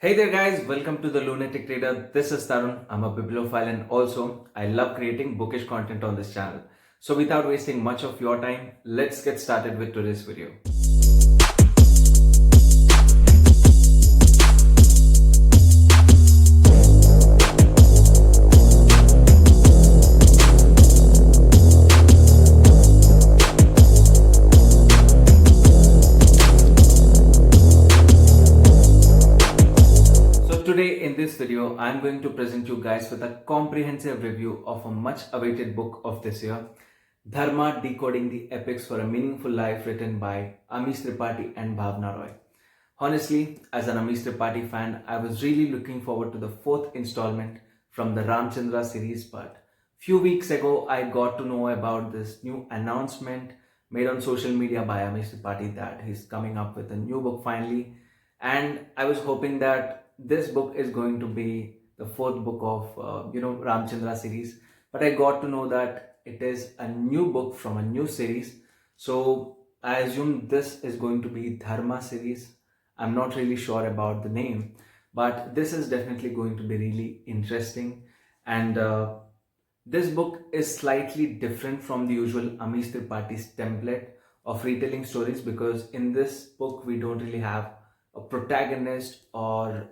Hey there guys, welcome to the Lunatic Reader. This is Tarun. I'm a bibliophile and also I love creating bookish content on this channel. So without wasting much of your time, let's get started with today's video. Today in this video, I'm going to present you guys with a comprehensive review of a much awaited book of this year, Dharma, Decoding the Epics for a Meaningful Life, written by Amish Tripathi and Bhavna. Honestly, as an Amish Tripathi fan, I was really looking forward to the fourth installment from the Ramchandra series, but few weeks ago I got to know about this new announcement made on social media by Amish Tripathi that he's coming up with a new book finally, and I was hoping that this book is going to be the fourth book of Ramchandra series, but I got to know that it is a new book from a new series. So I assume this is going to be Dharma series. I'm not really sure about the name, but this is definitely going to be really interesting. And this book is slightly different from the usual Amish Tripathi's template of retelling stories, because in this book we don't really have a protagonist or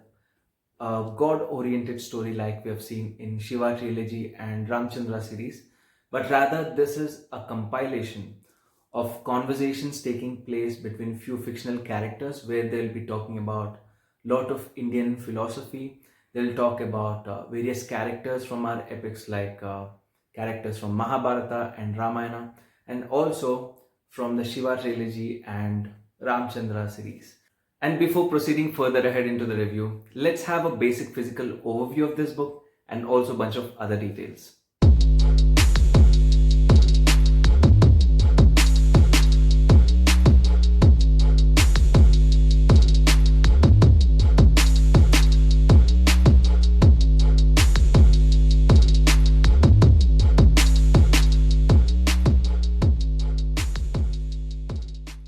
a God-oriented story like we have seen in Shiva trilogy and Ramchandra series, but rather this is a compilation of conversations taking place between few fictional characters where they'll be talking about lot of Indian philosophy. They'll talk about various characters from our epics like characters from Mahabharata and Ramayana, and also from the Shiva trilogy and Ramchandra series. And before proceeding further ahead into the review, let's have a basic physical overview of this book and also a bunch of other details.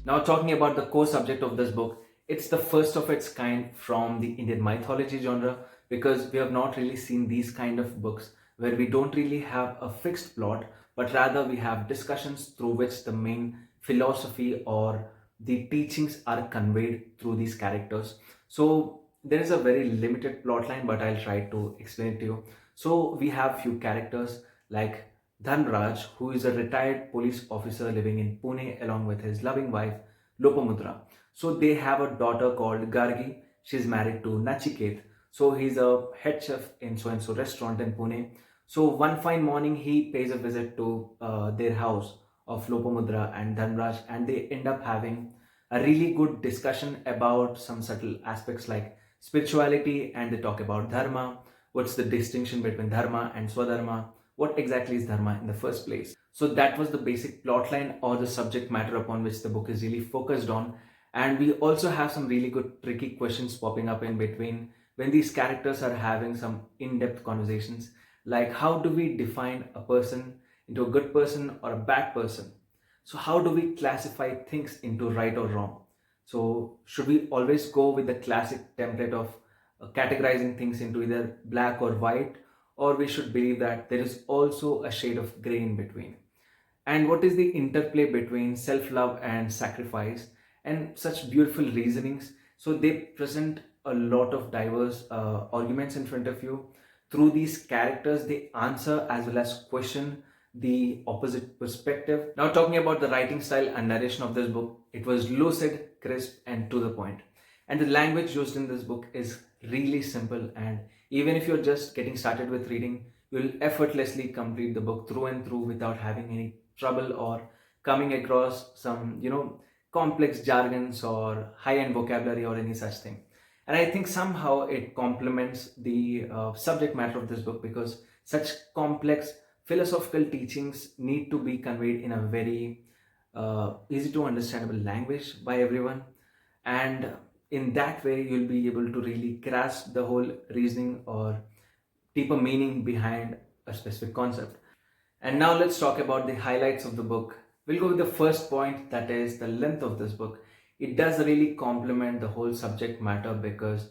Now, talking about the core subject of this book, it's the first of its kind from the Indian mythology genre, because we have not really seen these kind of books where we don't really have a fixed plot, but rather we have discussions through which the main philosophy or the teachings are conveyed through these characters. So there is a very limited plot line, but I'll try to explain it to you. So we have few characters like Dhanraj, who is a retired police officer living in Pune along with his loving wife Lopamudra. So they have a daughter called Gargi. She's married to Nachiket. So he's a head chef in so-and-so restaurant in Pune. So one fine morning, he pays a visit to their house of Lopamudra and Dhanraj, and they end up having a really good discussion about some subtle aspects like spirituality, and they talk about Dharma. What's the distinction between Dharma and Swadharma? What exactly is Dharma in the first place? So that was the basic plotline or the subject matter upon which the book is really focused on. And we also have some really good tricky questions popping up in between when these characters are having some in-depth conversations, like how do we define a person into a good person or a bad person? So how do we classify things into right or wrong? So should we always go with the classic template of categorizing things into either black or white, or we should believe that there is also a shade of gray in between? And what is the interplay between self-love and sacrifice, and such beautiful reasonings? So they present a lot of diverse arguments in front of you. Through these characters, they answer as well as question the opposite perspective. Now, talking about the writing style and narration of this book, it was lucid, crisp, and to the point. And the language used in this book is really simple, and even if you're just getting started with reading, you'll effortlessly complete the book through and through without having any trouble or coming across some complex jargons or high-end vocabulary or any such thing. And I think somehow it complements the subject matter of this book, because such complex philosophical teachings need to be conveyed in a very easy to understandable language by everyone, and in that way you'll be able to really grasp the whole reasoning or deeper meaning behind a specific concept. And now let's talk about the highlights of the book. We'll go with the first point, that is the length of this book. It does really complement the whole subject matter, because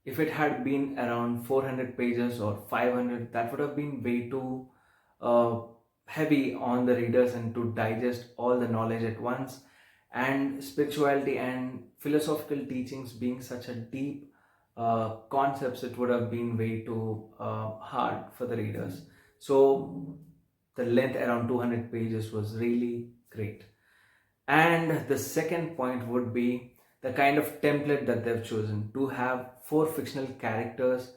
If it had been around 400 pages or 500, that would have been way too uh, heavy on the readers and to digest all the knowledge at once. And spirituality and philosophical teachings being such a deep concepts, it would have been way too hard for the readers. So the length around 200 pages was really great. And the second point would be the kind of template that they've chosen to have four fictional characters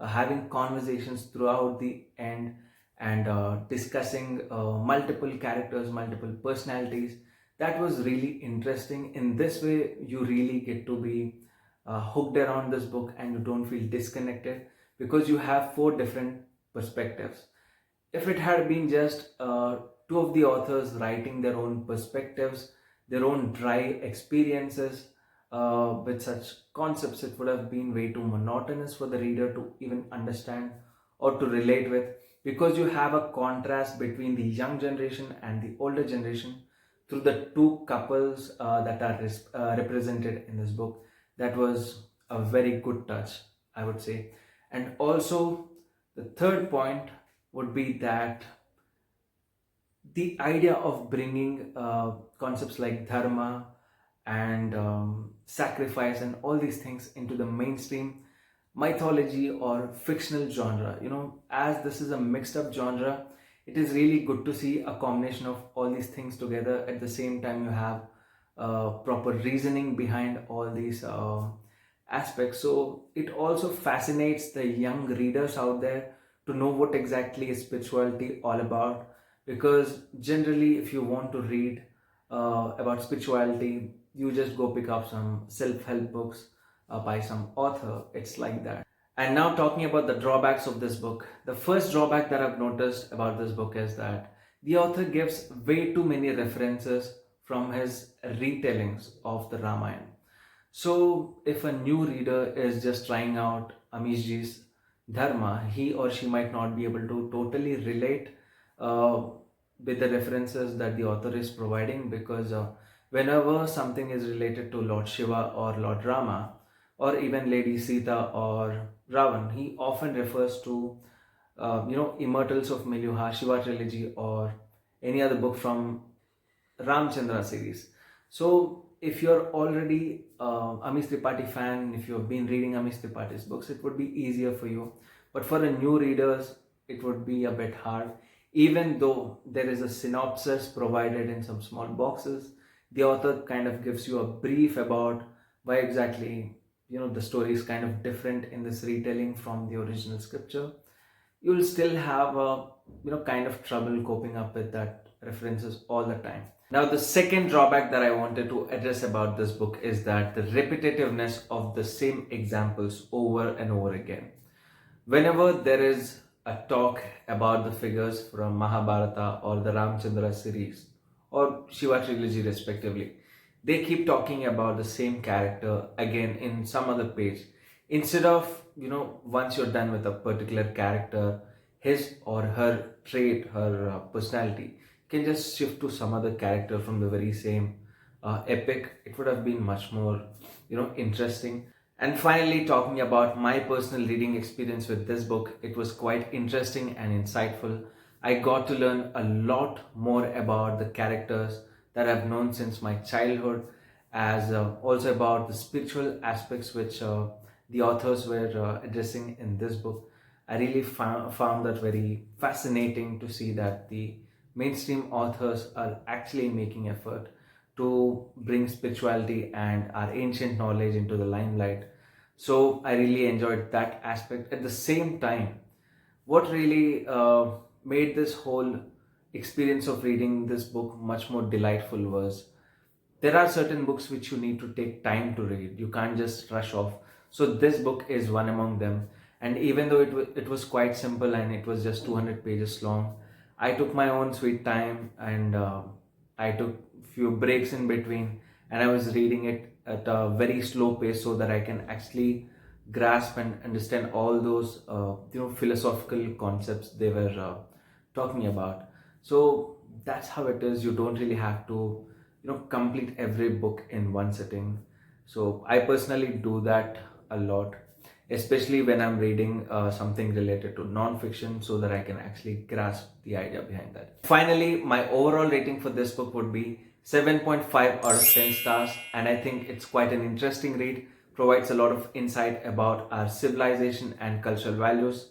having conversations throughout the end and discussing multiple characters, multiple personalities. That was really interesting. In this way, you really get to be hooked around this book and you don't feel disconnected because you have four different perspectives. If it had been just two of the authors writing their own perspectives, their own dry experiences with such concepts, it would have been way too monotonous for the reader to even understand or to relate with, because you have a contrast between the young generation and the older generation through the two couples that are represented in this book. That was a very good touch, I would say. And also, the third point would be that the idea of bringing concepts like dharma and sacrifice and all these things into the mainstream mythology or fictional genre, as this is a mixed up genre, it is really good to see a combination of all these things together. At the same time, you have proper reasoning behind all these aspects. So it also fascinates the young readers out there to know what exactly is spirituality all about, because generally if you want to read about spirituality, you just go pick up some self-help books by some author. It's like that. And now, talking about the drawbacks of this book, the first drawback that I've noticed about this book is that the author gives way too many references from his retellings of the Ramayana. So if a new reader is just trying out Amishji's Dharma, he or she might not be able to totally relate uh, with the references that the author is providing, because whenever something is related to Lord Shiva or Lord Rama or even Lady Sita or Ravan, he often refers to Immortals of Miluha, Shiva trilogy, or any other book from Ramchandra series. So if you're already Amish Tripathi fan, if you've been reading Amish Tripathi's books, it would be easier for you. But for a new readers, it would be a bit hard. Even though there is a synopsis provided in some small boxes, the author kind of gives you a brief about why exactly the story is kind of different in this retelling from the original scripture. You'll still have a kind of trouble coping up with that references all the time. Now, the second drawback that I wanted to address about this book is that the repetitiveness of the same examples over and over again. Whenever there is a talk about the figures from Mahabharata or the Ramchandra series or Shiva trilogy respectively, they keep talking about the same character again in some other page. Instead of, once you're done with a particular character, his or her trait, her personality, can just shift to some other character from the very same epic. It would have been much more, interesting. And finally, talking about my personal reading experience with this book, it was quite interesting and insightful. I got to learn a lot more about the characters that I've known since my childhood, as also about the spiritual aspects which the authors were addressing in this book. I really found that very fascinating to see that the mainstream authors are actually making effort to bring spirituality and our ancient knowledge into the limelight. So I really enjoyed that aspect. At the same time, what really made this whole experience of reading this book much more delightful was there are certain books which you need to take time to read. You can't just rush off. So this book is one among them. And even though it was quite simple and it was just 200 pages long, I took my own sweet time and I took few breaks in between, and I was reading it at a very slow pace so that I can actually grasp and understand all those philosophical concepts they were talking about. So that's how it is. You don't really have to complete every book in one sitting. So I personally do that a lot. especially when I'm reading something related to non-fiction, so that I can actually grasp the idea behind that. Finally, my overall rating for this book would be 7.5 out of 10 stars, and I think it's quite an interesting read, provides a lot of insight about our civilization and cultural values.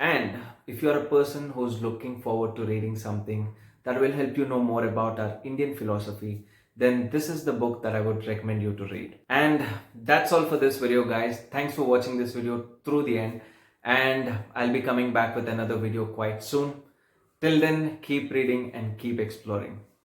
And if you're a person who's looking forward to reading something that will help you know more about our Indian philosophy, then this is the book that I would recommend you to read. And that's all for this video, guys. Thanks for watching this video through the end, and I'll be coming back with another video quite soon. Till then, keep reading and keep exploring.